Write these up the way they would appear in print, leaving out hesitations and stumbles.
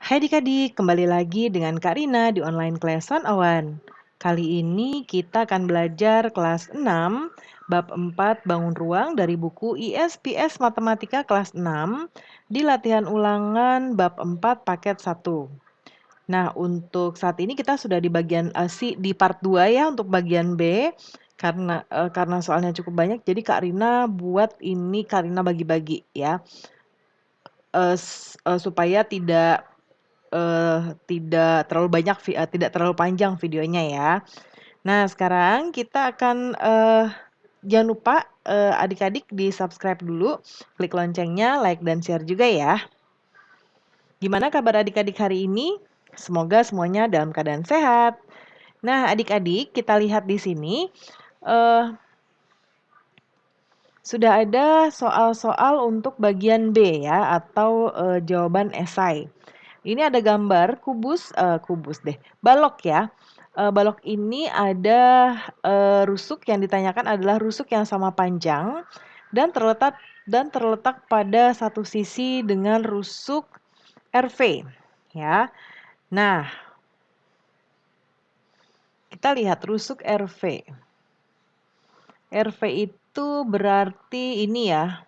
Hai adik-adik, kembali lagi dengan Kak Rina di online class 101. Kali ini kita akan belajar kelas 6, bab 4 bangun ruang dari buku ISPS Matematika kelas 6 di latihan ulangan bab 4 paket 1. Nah, untuk saat ini kita sudah di bagian di part 2 ya untuk bagian B karena soalnya cukup banyak jadi Kak Rina buat ini Kak Rina bagi-bagi ya. Supaya tidak terlalu banyak tidak terlalu panjang videonya ya. Nah, sekarang kita akan jangan lupa adik-adik di-subscribe dulu, klik loncengnya, like dan share juga ya. Gimana kabar adik-adik hari ini? Semoga semuanya dalam keadaan sehat. Nah, adik-adik, kita lihat di sini sudah ada soal-soal untuk bagian B ya atau jawaban esai. Ini ada gambar balok ya. Balok ini ada rusuk yang ditanyakan adalah rusuk yang sama panjang dan terletak pada satu sisi dengan rusuk RV ya. Nah, kita lihat rusuk RV. RV itu berarti ini ya,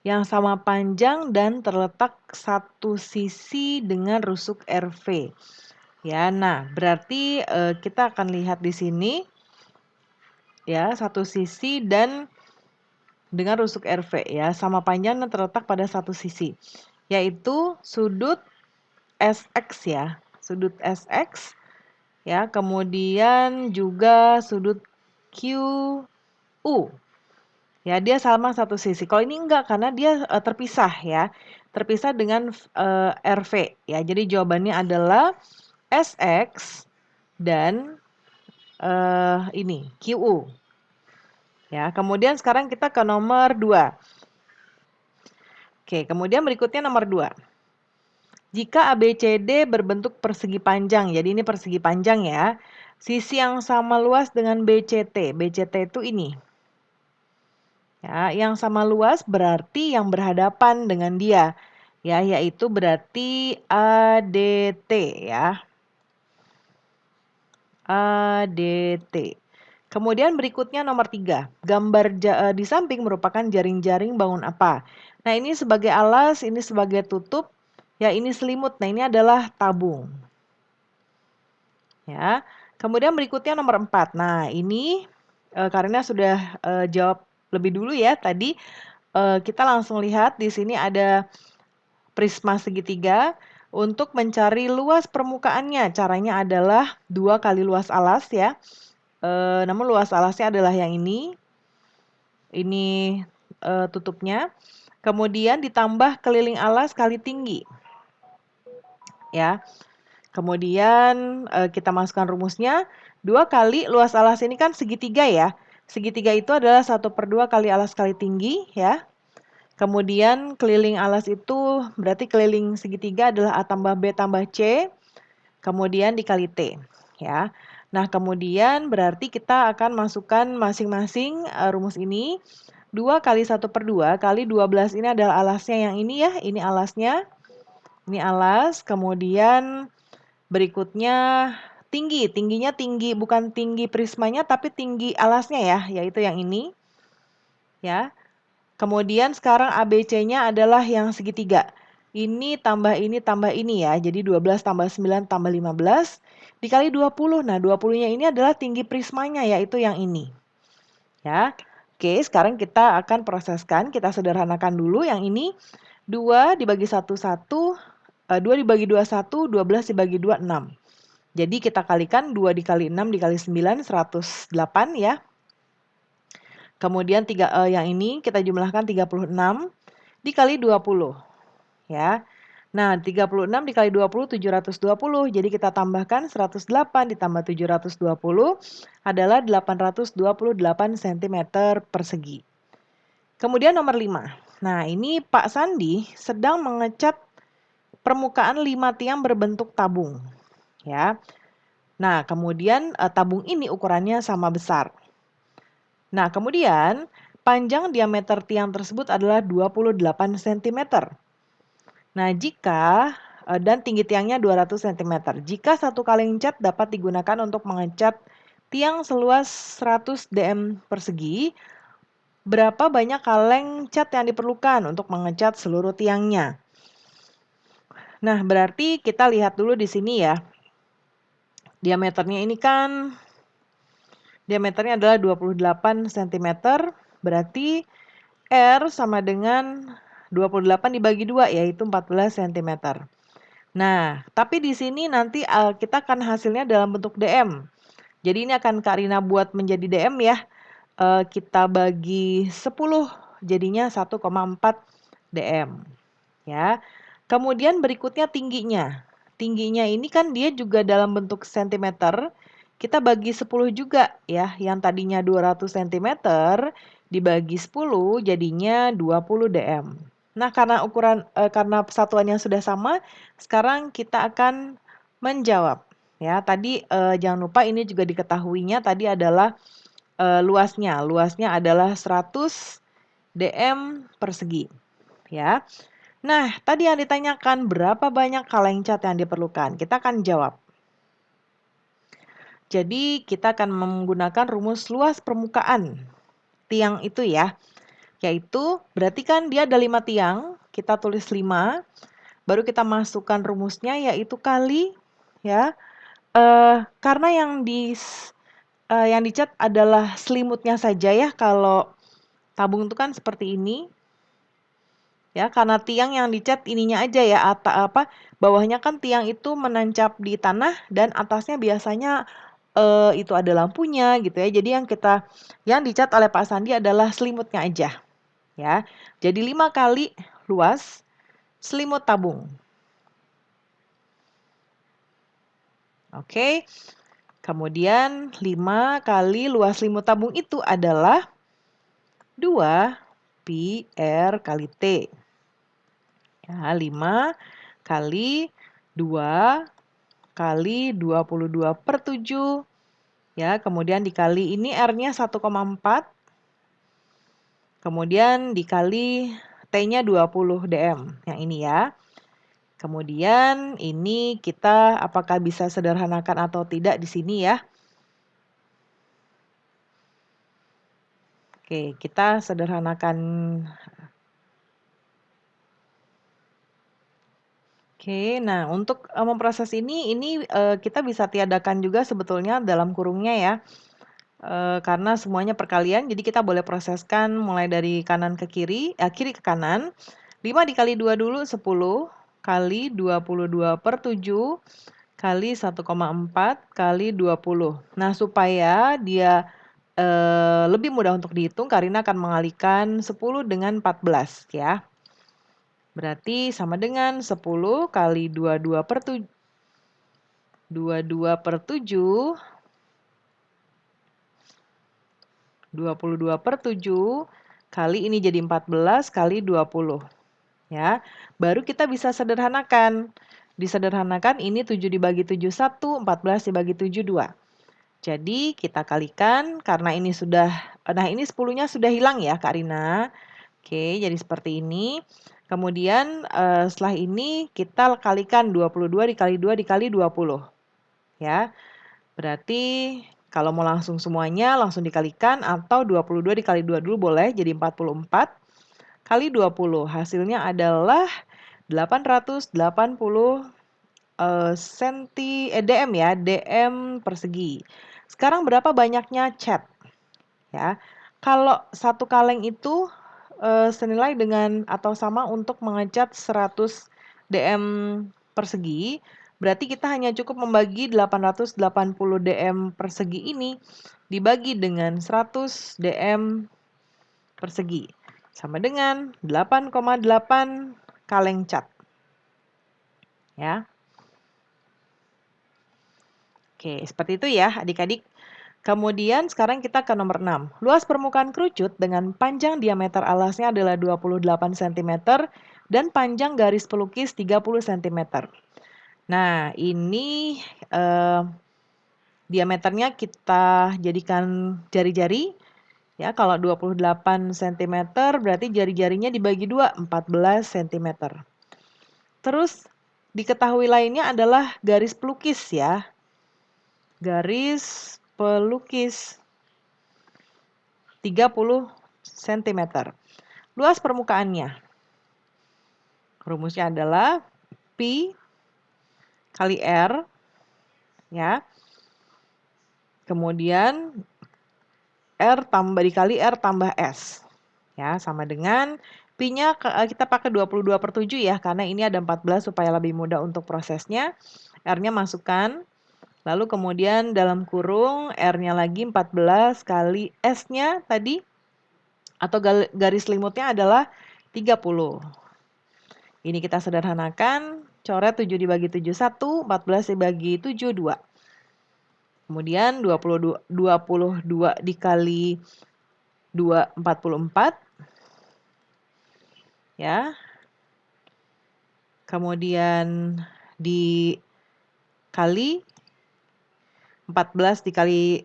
yang sama panjang dan terletak satu sisi dengan rusuk RV. Ya, nah berarti kita akan lihat di sini ya satu sisi dan dengan rusuk RV ya sama panjang dan terletak pada satu sisi, yaitu sudut SX ya, sudut SX ya, kemudian juga sudut QU. Ya, dia sama satu sisi. Kalau ini enggak karena dia terpisah ya. Terpisah dengan RV ya. Jadi jawabannya adalah SX dan ini QU. Ya, kemudian sekarang kita ke nomor 2. Oke, kemudian berikutnya nomor 2. Jika ABCD berbentuk persegi panjang, jadi ini persegi panjang ya. Sisi yang sama luas dengan BCT. BCT itu ini. Ya, yang sama luas berarti yang berhadapan dengan dia. Ya, yaitu berarti ADT ya. ADT. Kemudian berikutnya nomor 3. Gambar di samping merupakan jaring-jaring bangun apa? Nah, ini sebagai alas, ini sebagai tutup, ya ini selimut. Nah, ini adalah tabung. Ya. Kemudian berikutnya nomor 4. Nah, ini karena sudah jawab lebih dulu ya tadi. Kita langsung lihat di sini ada prisma segitiga. Untuk mencari luas permukaannya, caranya adalah 2 kali luas alas ya. Namun luas alasnya adalah yang ini. Ini tutupnya. Kemudian ditambah keliling alas kali tinggi. Ya. Kemudian kita masukkan rumusnya. 2 kali luas alas ini kan segitiga ya. Segitiga itu adalah 1/2 kali alas kali tinggi ya. Kemudian keliling alas itu berarti keliling segitiga adalah A tambah B tambah C. Kemudian dikali T ya. Nah, kemudian berarti kita akan masukkan masing-masing rumus ini. 2 kali 1/2 kali 12 ini adalah alasnya yang ini ya. Ini alasnya. Ini alas. Kemudian berikutnya tinggi. Tingginya tinggi bukan tinggi prismanya tapi tinggi alasnya ya, yaitu yang ini. Ya. Kemudian sekarang ABC-nya adalah yang segitiga. Ini tambah ini ya. Jadi 12 tambah 9 tambah 15 dikali 20. Nah, 20-nya ini adalah tinggi prismanya yaitu yang ini. Ya. Oke, sekarang kita akan proseskan. Kita sederhanakan dulu yang ini. 2 dibagi 1, 1. 2 dibagi 2, 1. 12 dibagi 2, 6. Jadi kita kalikan 2 dikali 6 dikali 9, 108 ya. Kemudian yang ini kita jumlahkan 36 dikali 20 ya. Nah, 36 dikali 20 720. Jadi kita tambahkan 108 ditambah 720 adalah 828 cm persegi. Kemudian nomor 5. Nah, ini Pak Sandi sedang mengecat permukaan 5 tiang berbentuk tabung ya. Nah, kemudian tabung ini ukurannya sama besar. Nah, kemudian panjang diameter tiang tersebut adalah 28 cm. Nah, jika dan tinggi tiangnya 200 cm. Jika satu kaleng cat dapat digunakan untuk mengecat tiang seluas 100 dm persegi, berapa banyak kaleng cat yang diperlukan untuk mengecat seluruh tiangnya? Nah, berarti kita lihat dulu di sini ya. Diameternya ini kan diameternya adalah 28 cm, berarti R sama dengan 28 dibagi 2, yaitu 14 cm. Nah, tapi di sini nanti kita akan hasilnya dalam bentuk DM. Jadi ini akan Kak Rina buat menjadi DM ya. Kita bagi 10, jadinya 1,4 DM. Ya. Kemudian berikutnya tingginya. Tingginya ini kan dia juga dalam bentuk sentimeter. Kita bagi 10 juga ya. Yang tadinya 200 cm dibagi 10 jadinya 20 dm. Nah, karena satuannya sudah sama, sekarang kita akan menjawab. Ya, tadi jangan lupa ini juga diketahuinya tadi adalah luasnya. Luasnya adalah 100 dm persegi. Ya. Nah, tadi yang ditanyakan berapa banyak kaleng cat yang diperlukan? Kita akan jawab. Jadi, kita akan menggunakan rumus luas permukaan tiang itu ya. Yaitu, berarti kan dia ada 5 tiang, kita tulis 5, baru kita masukkan rumusnya yaitu kali ya. Karena yang dicat adalah selimutnya saja ya, kalau tabung itu kan seperti ini. Ya, karena tiang yang dicat ininya aja ya, bawahnya kan tiang itu menancap di tanah dan atasnya biasanya itu ada lampunya gitu ya. Jadi yang dicat oleh Pak Sandi adalah selimutnya aja. Ya. Jadi 5 kali luas selimut tabung. Oke. Kemudian 5 kali luas selimut tabung itu adalah 2 pi R kali T. Ya, 5 kali 2 kali 22/7. Ya, kemudian dikali ini R-nya 1,4. Kemudian dikali T-nya 20 dm. Yang ini ya. Kemudian ini kita apakah bisa sederhanakan atau tidak di sini ya. Oke, kita sederhanakan. Oke, nah untuk memproses ini kita bisa tiadakan juga sebetulnya dalam kurungnya ya. Karena semuanya perkalian, jadi kita boleh proseskan mulai dari kanan ke kiri, kiri ke kanan. 5 dikali 2 dulu 10 kali 22/7 kali 1,4 kali 20. Nah, supaya dia lebih mudah untuk dihitung, Karina akan mengalihkan 10 dengan 14 ya. Berarti sama dengan 10 kali 22/7 22/7 kali ini jadi 14 kali 20. Ya. Baru kita bisa sederhanakan. Disederhanakan ini 7 dibagi 7 1, 14 dibagi 7 2. Jadi kita kalikan karena ini ini 10-nya sudah hilang ya Kak Rina. Oke, jadi seperti ini. Kemudian setelah ini kita kalikan 22 dikali 2 dikali 20. Ya. Berarti kalau mau langsung semuanya langsung dikalikan atau 22 dikali 2 dulu boleh jadi 44 kali 20. Hasilnya adalah 880 dm ya, dm persegi. Sekarang berapa banyaknya cat? Ya. Kalau satu kaleng itu senilai dengan atau sama untuk mengecat 100 dm persegi, berarti kita hanya cukup membagi 880 dm persegi ini dibagi dengan 100 dm persegi. Sama dengan 8,8 kaleng cat. Ya. Oke, seperti itu ya adik-adik. Kemudian sekarang kita ke nomor 6. Luas permukaan kerucut dengan panjang diameter alasnya adalah 28 cm dan panjang garis pelukis 30 cm. Nah, ini diameternya kita jadikan jari-jari. Ya, kalau 28 cm berarti jari-jarinya dibagi 2, 14 cm. Terus diketahui lainnya adalah garis pelukis ya. Garis pelukis 30 cm. Luas permukaannya. Rumusnya adalah Pi kali R ya. Kemudian R tambah dikali R tambah S. Ya, sama dengan Pi-nya kita pakai 22/7 ya, karena ini ada 14 supaya lebih mudah untuk prosesnya. R-nya masukkan, lalu kemudian dalam kurung R-nya lagi 14 kali S-nya tadi, atau garis selimutnya adalah 30. Ini kita sederhanakan, coret 7 dibagi 7, 1, 14 dibagi 7, 2. Kemudian 22 dikali 2, 44. Ya. Kemudian dikali 14 dikali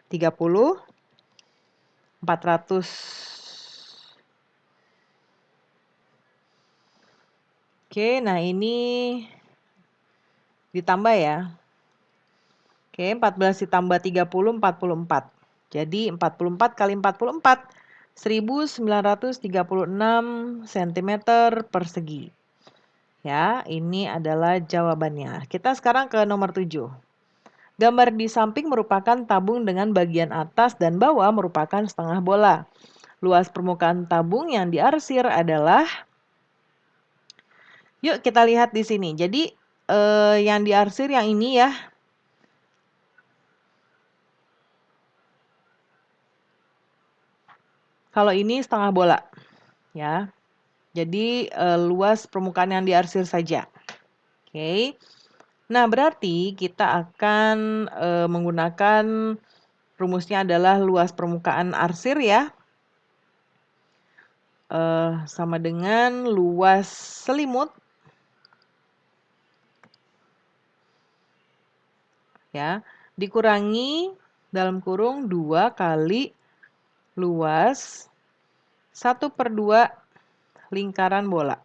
30, 400. Oke, nah ini ditambah ya. Oke, 14 ditambah 30, 44. Jadi 44 kali 44, 1936 cm persegi. Ya, ini adalah jawabannya. Kita sekarang ke nomor 7. Gambar di samping merupakan tabung dengan bagian atas dan bawah merupakan setengah bola. Luas permukaan tabung yang diarsir adalah, yuk kita lihat di sini. Jadi yang diarsir yang ini ya. Kalau ini setengah bola, ya. Jadi luas permukaan yang diarsir saja. Oke. Nah, berarti kita akan menggunakan rumusnya adalah luas permukaan arsir ya. Sama dengan luas selimut ya, dikurangi dalam kurung 2 kali luas 1/2 lingkaran bola.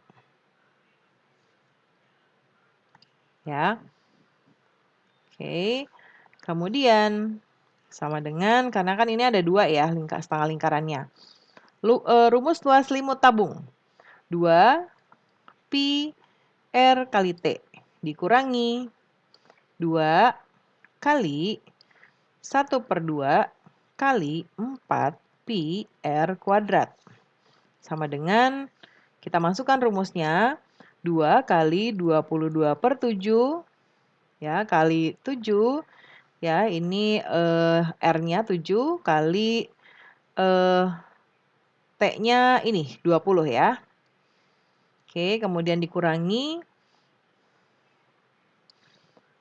Ya. Oke. Kemudian sama dengan, karena kan ini ada 2 ya, setengah lingkarannya. Rumus luas selimut tabung. 2 Pi R kali T dikurangi 2 kali 1/2 kali 4 Pi R kuadrat. Sama dengan, kita masukkan rumusnya, 2 kali 22/7 ya, kali 7 ya, ini R-nya 7 kali T-nya ini 20 ya. Oke, kemudian dikurangi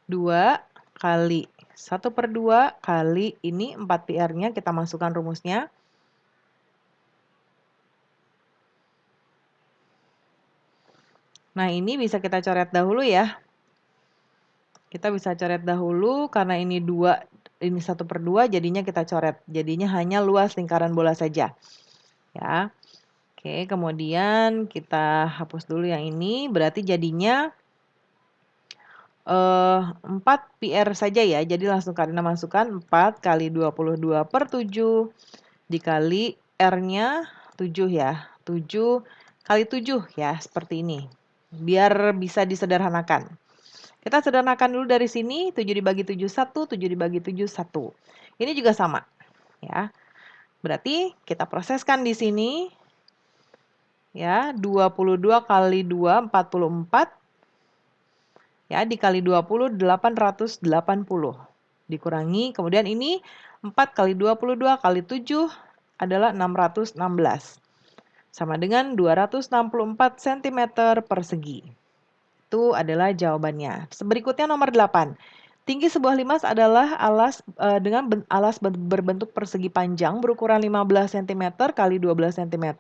2 kali 1/2 kali ini 4 PR-nya, kita masukkan rumusnya. Nah, ini bisa kita coret dahulu ya. Kita bisa coret dahulu karena ini 2, ini 1/2, jadinya kita coret. Jadinya hanya luas lingkaran bola saja. Ya. Oke, kemudian kita hapus dulu yang ini, berarti jadinya 4 PR saja ya. Jadi langsung Karina masukkan 4 kali 22/7 dikali R-nya 7 ya. 7 kali 7 ya, seperti ini. Biar bisa disederhanakan. Kita sederhanakan dulu dari sini, 7 dibagi 7, 1, 7 dibagi 7, 1. Ini juga sama ya. Berarti kita proseskan di sini ya, 22 kali 2, 44. Ya, dikali 20, 880. Dikurangi, kemudian ini 4 kali 22 kali 7 adalah 616. Sama dengan 264 cm persegi. Itu adalah jawabannya. Berikutnya nomor 8. Tinggi sebuah limas adalah alas dengan alas berbentuk persegi panjang berukuran 15 cm kali 12 cm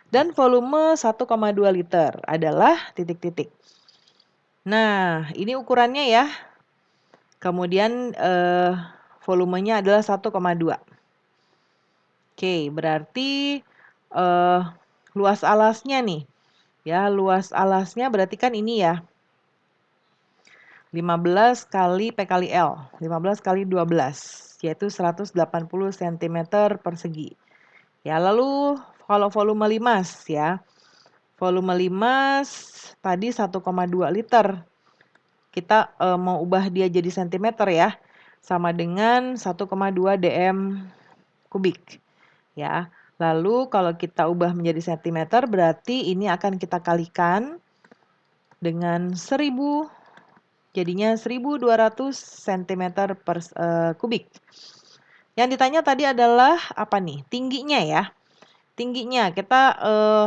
dan volume 1,2 liter adalah titik-titik. Nah, ini ukurannya ya. Kemudian volumenya adalah 1,2. Oke, berarti luas alasnya nih. Ya, luas alasnya berarti kan ini ya. 15 kali P kali L, 15 kali 12, yaitu 180 cm persegi. Ya, lalu kalau volume limas ya, volume limas tadi 1,2 liter. Kita mau ubah dia jadi sentimeter ya, sama dengan 1,2 dm kubik. Ya, lalu kalau kita ubah menjadi sentimeter, berarti ini akan kita kalikan dengan 1000, jadinya 1200 cm per kubik. Yang ditanya tadi adalah apa nih? Tingginya ya. Tingginya kita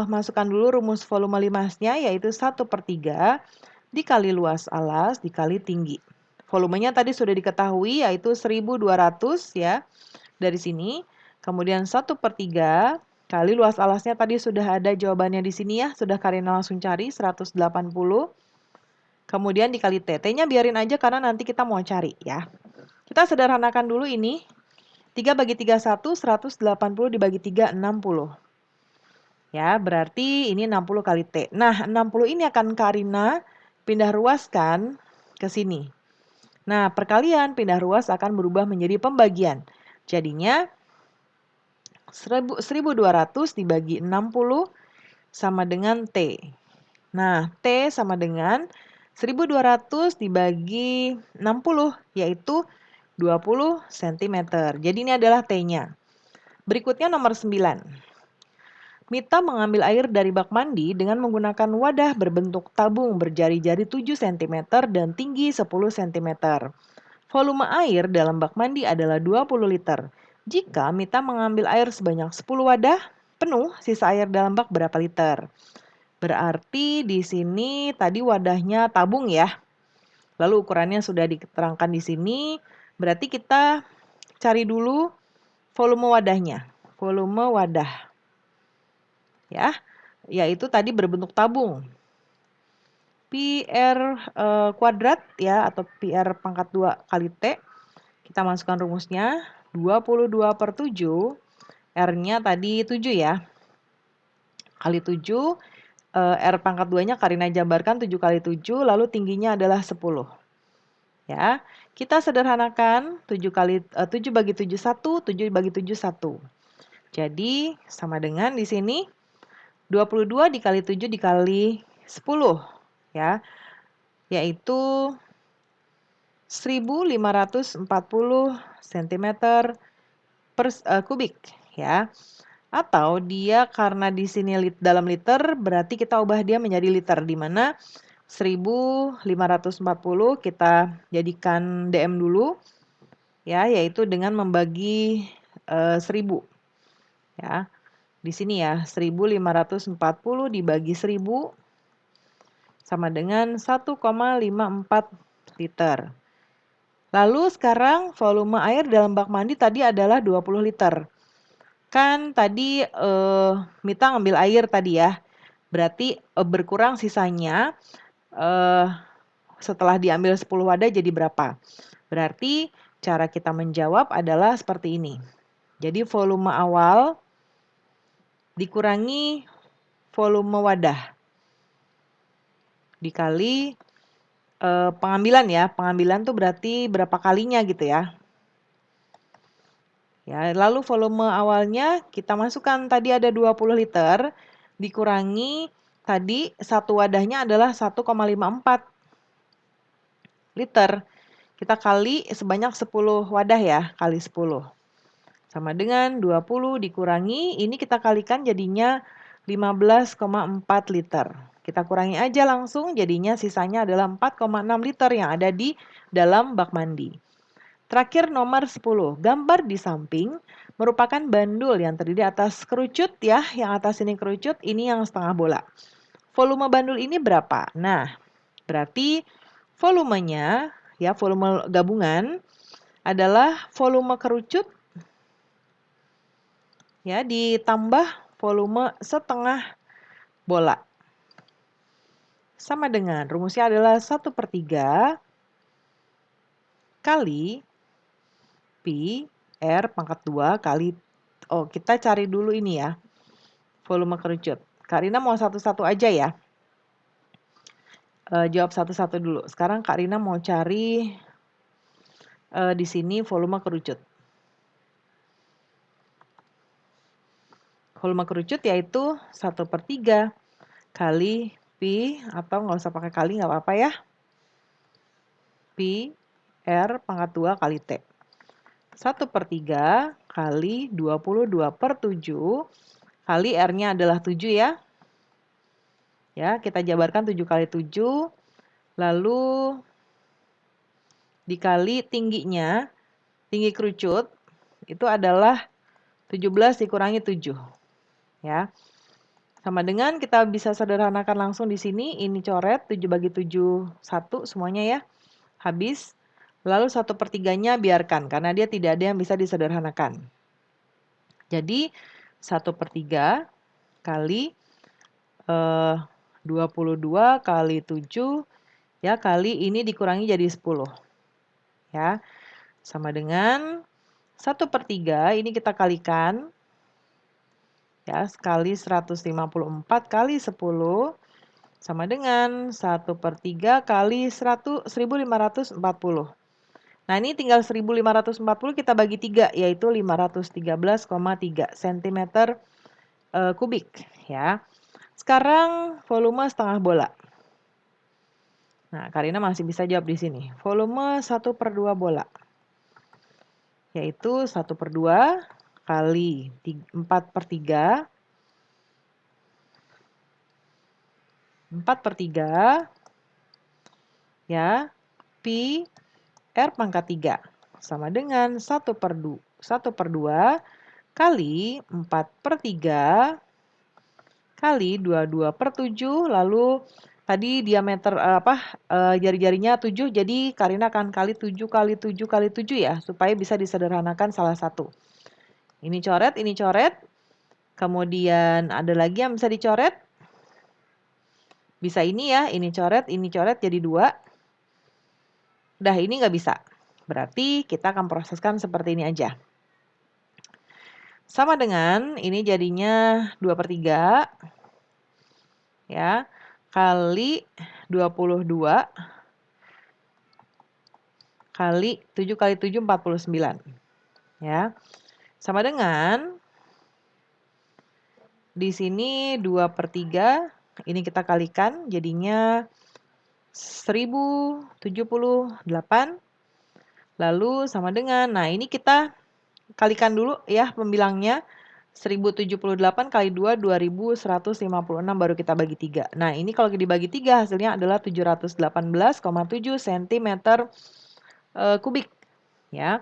masukkan dulu rumus volume limasnya, yaitu 1/3 dikali luas alas dikali tinggi. Volumenya tadi sudah diketahui, yaitu 1200 ya dari sini. Kemudian 1/3 kali luas alasnya tadi sudah ada jawabannya di sini ya. Sudah Karina langsung cari 180. Kemudian dikali T. T-nya biarin aja karena nanti kita mau cari ya. Kita sederhanakan dulu ini. 3 bagi 3 1, 180 dibagi 3, 60. Ya, berarti ini 60 kali T. Nah, 60 ini akan Karina pindah ruaskan ke sini. Nah, perkalian pindah ruas akan berubah menjadi pembagian. Jadinya 1200 dibagi 60 sama dengan T. Nah, T sama dengan 1200 dibagi 60, yaitu 20 cm. Jadi ini adalah T-nya. Berikutnya nomor 9. Mita mengambil air dari bak mandi dengan menggunakan wadah berbentuk tabung berjari-jari 7 cm dan tinggi 10 cm. Volume air dalam bak mandi adalah 20 liter. Jika Mita mengambil air sebanyak 10 wadah penuh, sisa air dalam bak berapa liter? Berarti di sini tadi wadahnya tabung ya. Lalu ukurannya sudah diterangkan di sini. Berarti kita cari dulu volume wadahnya. Volume wadah. Ya, yaitu tadi berbentuk tabung. PR kuadrat ya, atau PR pangkat 2 kali T. Kita masukkan rumusnya. 22/7. R-nya tadi 7 ya. Kali 7. R pangkat 2-nya Karina jabarkan 7 kali 7, lalu tingginya adalah 10. Ya, kita sederhanakan 7 bagi 7 1, 7 bagi 7 1. Jadi sama dengan di sini 22 dikali 7 dikali 10 ya, yaitu 1540 cm per kubik ya. Atau dia karena di sini dalam liter, berarti kita ubah dia menjadi liter, di mana 1540 kita jadikan dm dulu ya, yaitu dengan membagi 1000 ya. Di sini ya 1540 dibagi 1000 sama dengan 1,54 liter. Lalu sekarang volume air dalam bak mandi tadi adalah 20 liter. Kan tadi Mita ngambil air tadi ya. Berarti berkurang sisanya setelah diambil 10 wadah jadi berapa? Berarti cara kita menjawab adalah seperti ini. Jadi volume awal dikurangi volume wadah dikali pengambilan ya. Pengambilan tuh berarti berapa kalinya gitu ya. Ya, lalu volume awalnya kita masukkan tadi ada 20 liter dikurangi tadi satu wadahnya adalah 1,54 liter. Kita kali sebanyak 10 wadah ya, kali 10. Sama dengan 20 dikurangi, ini kita kalikan jadinya 15,4 liter. Kita kurangi aja langsung, jadinya sisanya adalah 4,6 liter yang ada di dalam bak mandi. Terakhir nomor 10, gambar di samping merupakan bandul yang terdiri atas kerucut ya, yang atas ini kerucut, ini yang setengah bola. Volume bandul ini berapa? Nah, berarti volumenya ya, volume gabungan adalah volume kerucut ya ditambah volume setengah bola. Sama dengan rumusnya adalah 1/3 kali Pi R pangkat 2 kali, kita cari dulu ini ya, volume kerucut. Karina mau satu-satu aja ya. jawab satu-satu dulu. Sekarang Kak Rina mau cari di sini volume kerucut. Volume kerucut yaitu 1/3 kali Pi, atau nggak usah pakai kali nggak apa-apa ya. Pi R pangkat 2 kali T. 1/3 kali 22/7 kali R-nya adalah 7 ya. Ya, kita jabarkan 7 kali 7. Lalu dikali tingginya, tinggi kerucut, itu adalah 17 dikurangi 7. Ya. Sama dengan kita bisa sederhanakan langsung di sini, ini coret 7 bagi 7, 1 semuanya ya. Habis. Lalu 1/3-nya biarkan, karena dia tidak ada yang bisa disederhanakan. Jadi 1/3 kali 22 kali 7, ya, kali ini dikurangi jadi 10. Ya, sama dengan 1/3 ini kita kalikan. Ya, sekali 154 kali 10 sama dengan 1/3 kali 1540. Nah, ini tinggal 1540 kita bagi 3, yaitu 513,3 cm kubik. Ya. Sekarang volume setengah bola. Nah, Karina masih bisa jawab di sini. Volume 1/2 bola. Yaitu 1/2 kali 4/3. 4/3 ya, Pi R pangkat 3 sama dengan 1/2 kali 4/3 kali 22/7, lalu tadi diameter jari-jarinya 7, jadi Karina akan kali 7 kali 7 kali 7 ya, supaya bisa disederhanakan salah satu. Ini coret, kemudian ada lagi yang bisa dicoret. Bisa ini ya, ini coret jadi 2. Udah, ini nggak bisa. Berarti kita akan proseskan seperti ini aja. Sama dengan ini jadinya 2/3 ya, kali 22 kali 7 kali 7 49 ya. Sama dengan di sini 2/3 ini kita kalikan jadinya 1078. Lalu sama dengan, nah ini kita kalikan dulu ya pembilangnya. 1078 kali 2, 2156 baru kita bagi 3. Nah, ini kalau dibagi 3 hasilnya adalah 718,7 cm kubik. Ya.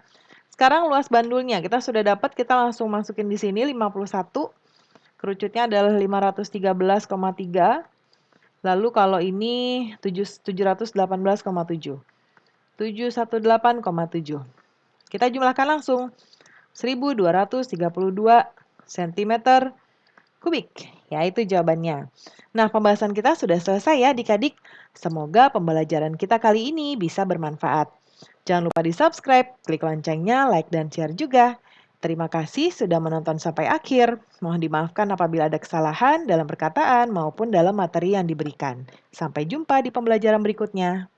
Sekarang luas bandulnya kita sudah dapat, kita langsung masukin di sini 51. Kerucutnya adalah 513,3. Lalu kalau ini 718,7. 718,7. Kita jumlahkan langsung. 1232 cm kubik. Ya, itu jawabannya. Nah, pembahasan kita sudah selesai ya adik-adik. Semoga pembelajaran kita kali ini bisa bermanfaat. Jangan lupa di-subscribe, klik loncengnya, like, dan share juga. Terima kasih sudah menonton sampai akhir. Mohon dimaafkan apabila ada kesalahan dalam perkataan maupun dalam materi yang diberikan. Sampai jumpa di pembelajaran berikutnya.